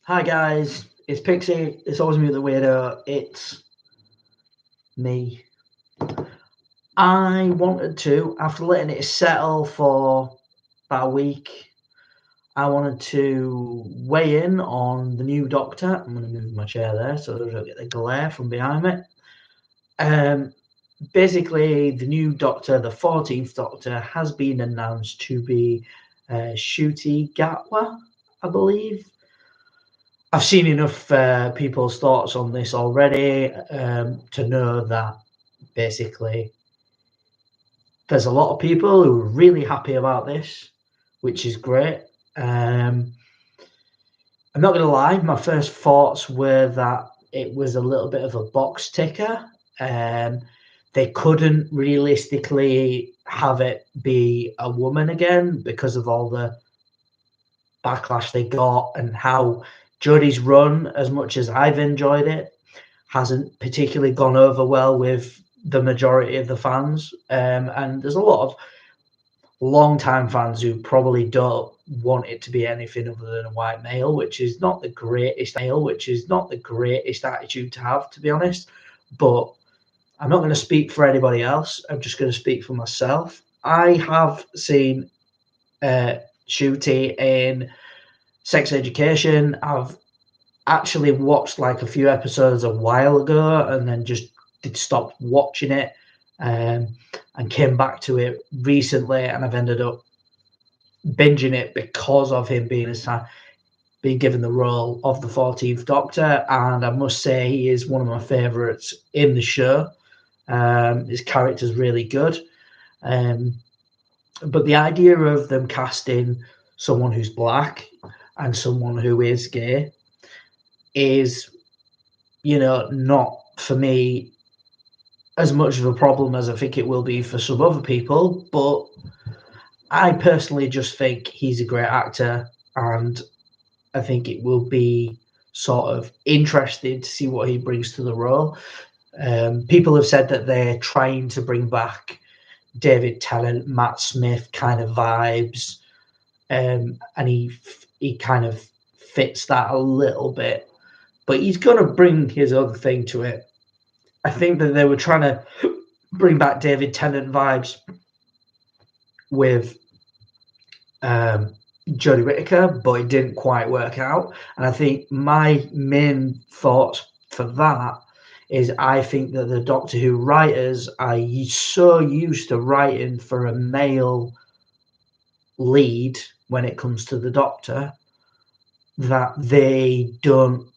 Hi guys, it's Pixie. It's always me, the weirdo. It's me. I wanted to, after letting it settle for about a week, I wanted to weigh in on the new Doctor. I'm going to move my chair there so I don't get the glare from behind me. Basically, the new Doctor, the 14th Doctor, has been announced to be Ncuti Gatwa, I believe. I've seen enough people's thoughts on this already to know that basically there's a lot of people who are really happy about this, which is great. I'm not going to lie, my first thoughts were that it was a little bit of a box ticker. They couldn't realistically have it be a woman again because of all the backlash they got and how Jodie's run, as much as I've enjoyed it, hasn't particularly gone over well with the majority of the fans. And there's a lot of long-time fans who probably don't want it to be anything other than a white male, which is not the greatest attitude to have, to be honest. But I'm not going to speak for anybody else. I'm just going to speak for myself. I have seen Ncuti in Sex Education. I've actually watched like a few episodes a while ago and then just stopped watching it and came back to it recently, and I've ended up binging it because of him being given the role of the 14th Doctor, and I must say he is one of my favourites in the show. His character's really good. But the idea of them casting someone who's black and someone who is gay is, not for me as much of a problem as I think it will be for some other people. But I personally just think he's a great actor, and I think it will be sort of interesting to see what he brings to the role. People have said that they're trying to bring back David Tennant, Matt Smith kind of vibes, and he kind of fits that a little bit, but he's going to bring his own thing to it. I think that they were trying to bring back David Tennant vibes with Jodie Whittaker, but it didn't quite work out. And I think my main thoughts for that is I think that the Doctor Who writers are so used to writing for a male lead when it comes to the Doctor that they don't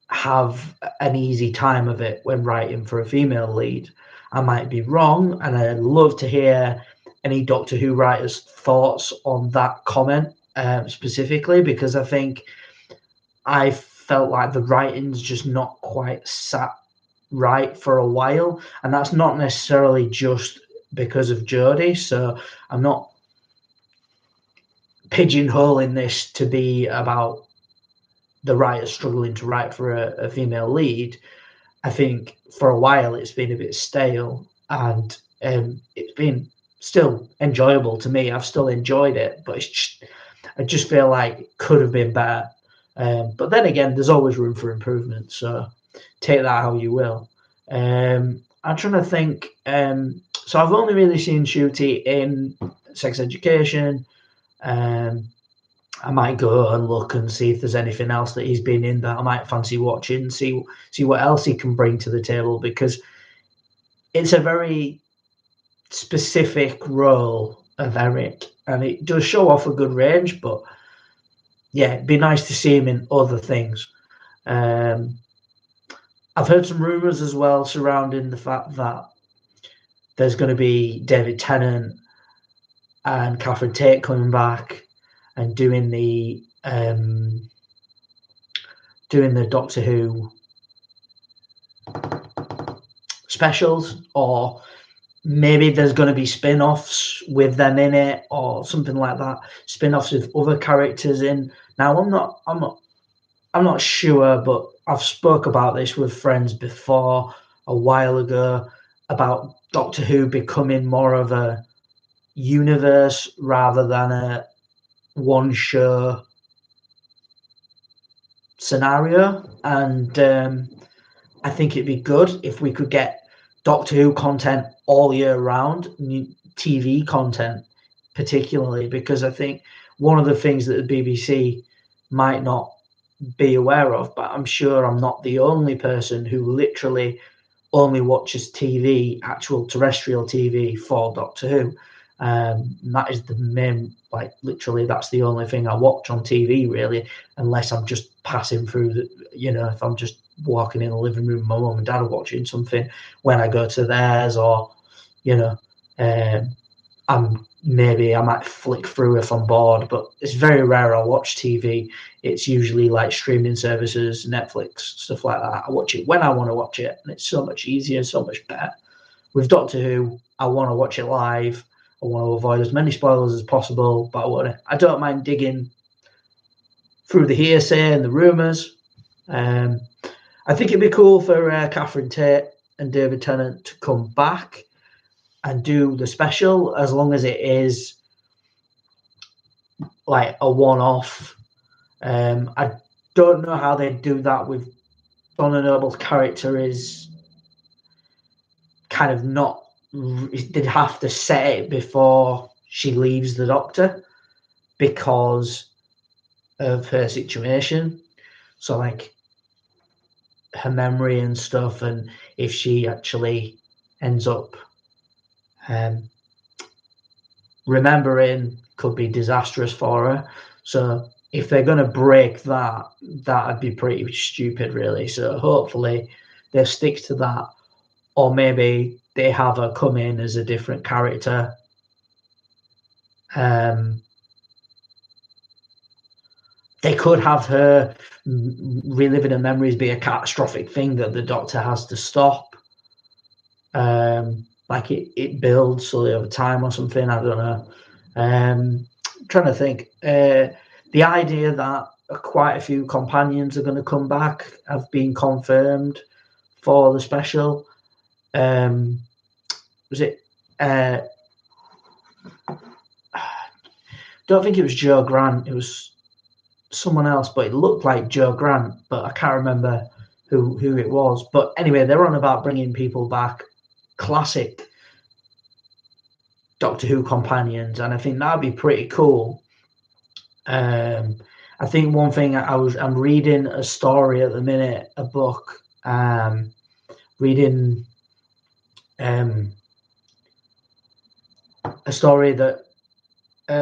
have an easy time of it when writing for a female lead. I might be wrong, and I'd love to hear any Doctor Who writers' thoughts on that comment specifically, because I think I felt like the writing's just not quite sat right for a while, and that's not necessarily just because of Jodie. So I'm not pigeonholing this to be about the writers struggling to write for a female lead. I think for a while it's been a bit stale, and it's been still enjoyable to me. I've still enjoyed it, but I just feel like it could have been better. But then again, there's always room for improvement, so take that how you will. I'm trying to think. So I've only really seen Ncuti in Sex Education. I might go and look and see if there's anything else that he's been in that I might fancy watching, see what else he can bring to the table, because it's a very specific role of Eric, and it does show off a good range. But yeah, it'd be nice to see him in other things. I've heard some rumours as well surrounding the fact that there's going to be David Tennant and Catherine Tate coming back and doing the Doctor Who specials, or maybe there's going to be spin-offs with them in it or something like that. Spin-offs with other characters in. Now I'm not sure, but I've spoke about this with friends before a while ago about Doctor Who becoming more of a universe rather than a one show scenario, and I think it'd be good if we could get Doctor Who content all year round, TV content particularly, because I think one of the things that the BBC might not be aware of, but I'm sure I'm not the only person who literally only watches TV, actual terrestrial TV for Doctor Who. That is the main, like, literally that's the only thing I watch on TV really, unless I'm just passing through the, if I'm just walking in the living room, my mum and dad are watching something when I go to theirs, or I might flick through if I'm bored, but it's very rare I watch TV. It's usually like streaming services, Netflix, stuff like that. I watch it when I want to watch it, and it's so much easier, so much better. With Doctor Who, I want to watch it live. I want to avoid as many spoilers as possible, but I don't mind digging through the hearsay and the rumours. I think it'd be cool for Catherine Tate and David Tennant to come back and do the special, as long as it is like a one-off. I don't know how they do that with Donna Noble's character. Is kind of not, they'd have to set it before she leaves the Doctor because of her situation. So like her memory and stuff, and if she actually ends up remembering, could be disastrous for her. So if they're going to break that, that'd be pretty stupid really. So hopefully they stick to that, or maybe they have her come in as a different character. They could have her reliving her memories be a catastrophic thing that the Doctor has to stop. Like it builds slowly over time or something. I don't know. Trying to think. The idea that quite a few companions are going to come back have been confirmed for the special. Was it? Don't think it was Joe Grant. It was someone else, but it looked like Joe Grant, but I can't remember who it was. But anyway, they're on about bringing people back, classic Doctor Who companions, and I think that'd be pretty cool. I think one thing I'm reading a story at the minute, a book, reading a story that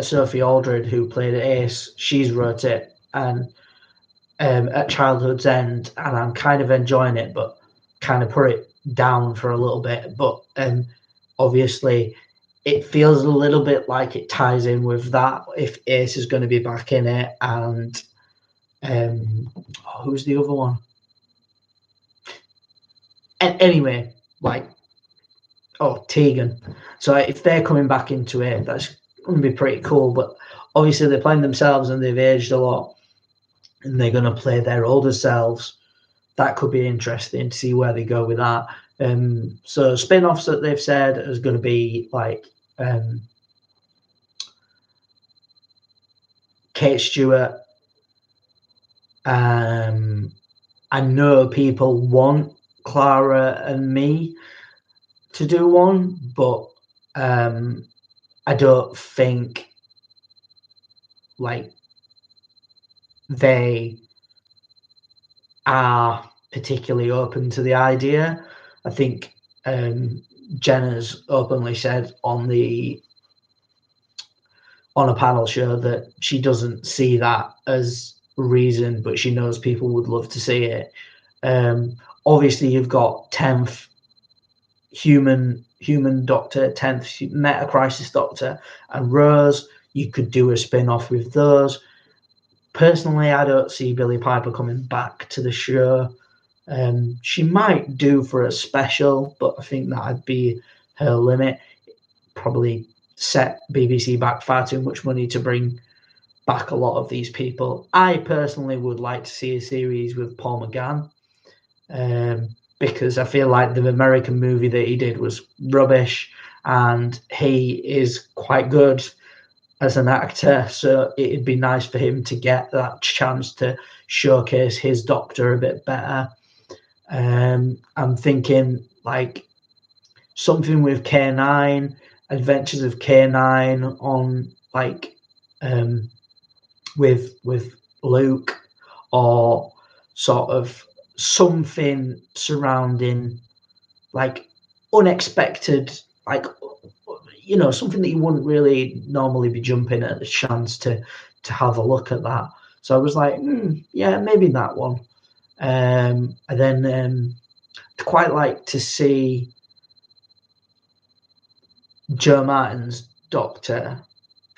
Sophie Aldred, who played Ace, she's wrote it, and at Childhood's End, and I'm kind of enjoying it, but kind of put it down for a little bit. But obviously it feels a little bit like it ties in with that, if Ace is going to be back in it, and who's the other one? And anyway, like, Tegan. So if they're coming back into it, that's going to be pretty cool. But obviously they're playing themselves and they've aged a lot, and they're going to play their older selves. That could be interesting to see where they go with that. So spin-offs that they've said is going to be like Kate Stewart. I know people want Clara and me to do one, but I don't think like they are particularly open to the idea. I think Jenna's openly said on a panel show that she doesn't see that as a reason, but she knows people would love to see it. Obviously you've got 10th human Doctor, 10th Meta Crisis Doctor, and Rose. You could do a spin-off with those. Personally, I don't see Billie Piper coming back to the show. She might do for a special, but I think that'd be her limit. Probably set BBC back far too much money to bring back a lot of these people. I personally would like to see a series with Paul McGann, because I feel like the American movie that he did was rubbish, and he is quite good as an actor, so it'd be nice for him to get that chance to showcase his Doctor a bit better. I'm thinking like something with K9, Adventures of K9 on like with Luke, or sort of something surrounding like unexpected, like, you know, something that you wouldn't really normally be jumping at the chance to have a look at that. So I was like, yeah, maybe that one. And then I'd quite like to see Jo Martin's Doctor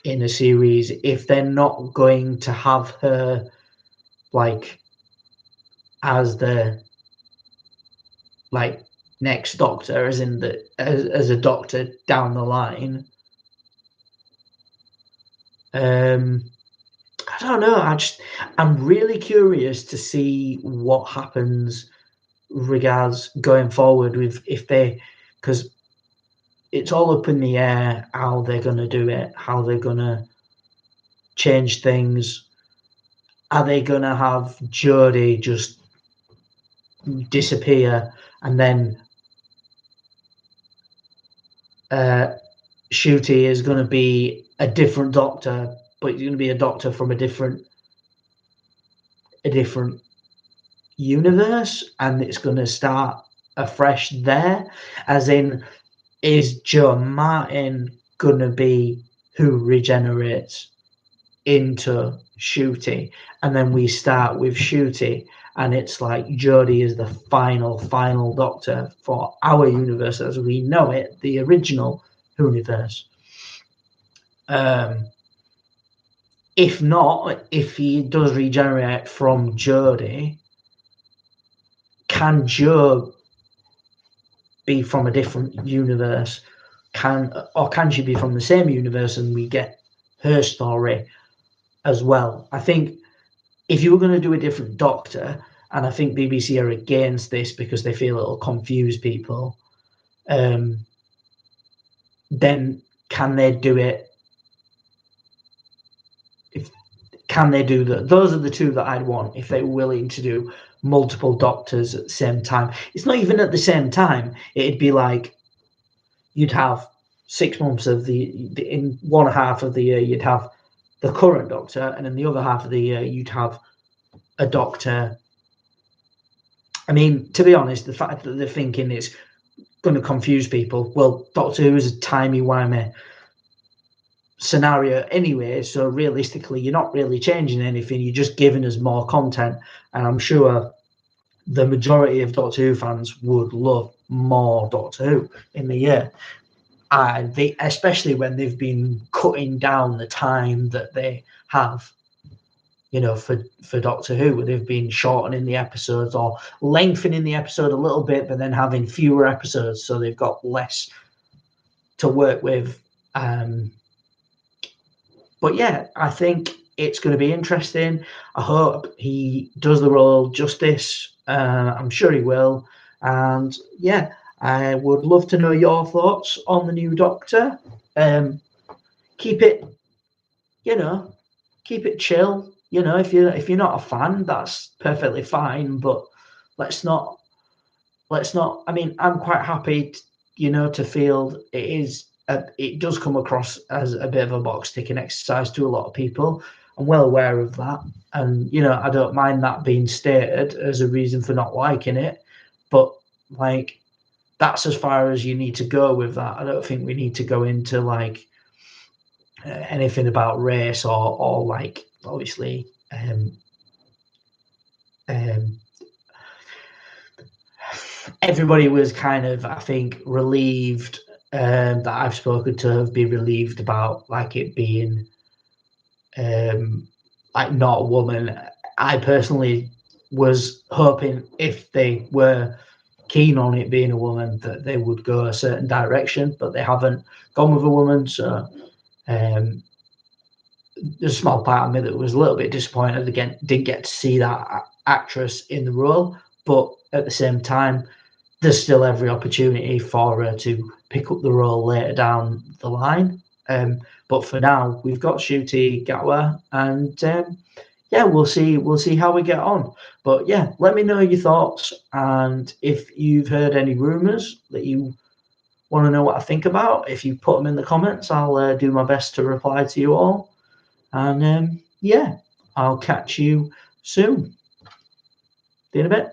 in a series if they're not going to have her like as the like next Doctor, as in the as a Doctor down the line. I don't know. I'm really curious to see what happens regards going forward with if they, because it's all up in the air how they're going to do it, how they're going to change things. Are they going to have Jodie just disappear and then Ncuti is going to be a different Doctor, but he's going to be a Doctor from a different universe, and it's going to start afresh there? As in, is Jo Martin going to be who regenerates into Ncuti, and then we start with Ncuti, and it's like Jodie is the final Doctor for our universe as we know it, the original Whoniverse. If not, if he does regenerate from Jodie, can Jo be from a different universe? Can she be from the same universe and we get her story as well? I think if you were going to do a different Doctor, and I think BBC are against this because they feel it'll confuse people, then can they do it? Can they do that? Those are the two that I'd want if they were willing to do multiple Doctors at the same time. It's not even at the same time. It'd be like you'd have 6 months of in one half of the year you'd have the current Doctor, and in the other half of the year you'd have a Doctor. I mean, to be honest, the fact that they're thinking it's going to confuse people, well, Doctor Who is a timey-wimey scenario anyway, so realistically you're not really changing anything, you're just giving us more content, and I'm sure the majority of Doctor Who fans would love more Doctor Who in the year. Especially when they've been cutting down the time that they have, you know, for Doctor Who. They've been shortening the episodes or lengthening the episode a little bit, but then having fewer episodes, so they've got less to work with. But yeah, I think it's going to be interesting. I hope he does the role justice. I'm sure he will. And yeah, I would love to know your thoughts on the new Doctor. Keep it chill. You know, if you're not a fan, that's perfectly fine. But let's not. I mean, I'm quite happy, to feel it does come across as a bit of a box ticking exercise to a lot of people. I'm well aware of that, and I don't mind that being stated as a reason for not liking it. But like, that's as far as you need to go with that. I don't think we need to go into like anything about race or like, obviously, everybody was kind of, I think, relieved that I've spoken to have been relieved about like it being like not a woman. I personally was hoping if they were keen on it being a woman that they would go a certain direction, but they haven't gone with a woman. So there's a small part of me that was a little bit disappointed again, didn't get to see that actress in the role, but at the same time, there's still every opportunity for her to pick up the role later down the line. But for now, we've got Ncuti Gatwa, and yeah, we'll see how we get on. But yeah, let me know your thoughts, and if you've heard any rumors that you want to know what I think about, if you put them in the comments, I'll do my best to reply to you all. And yeah, I'll catch you soon. See you in a bit.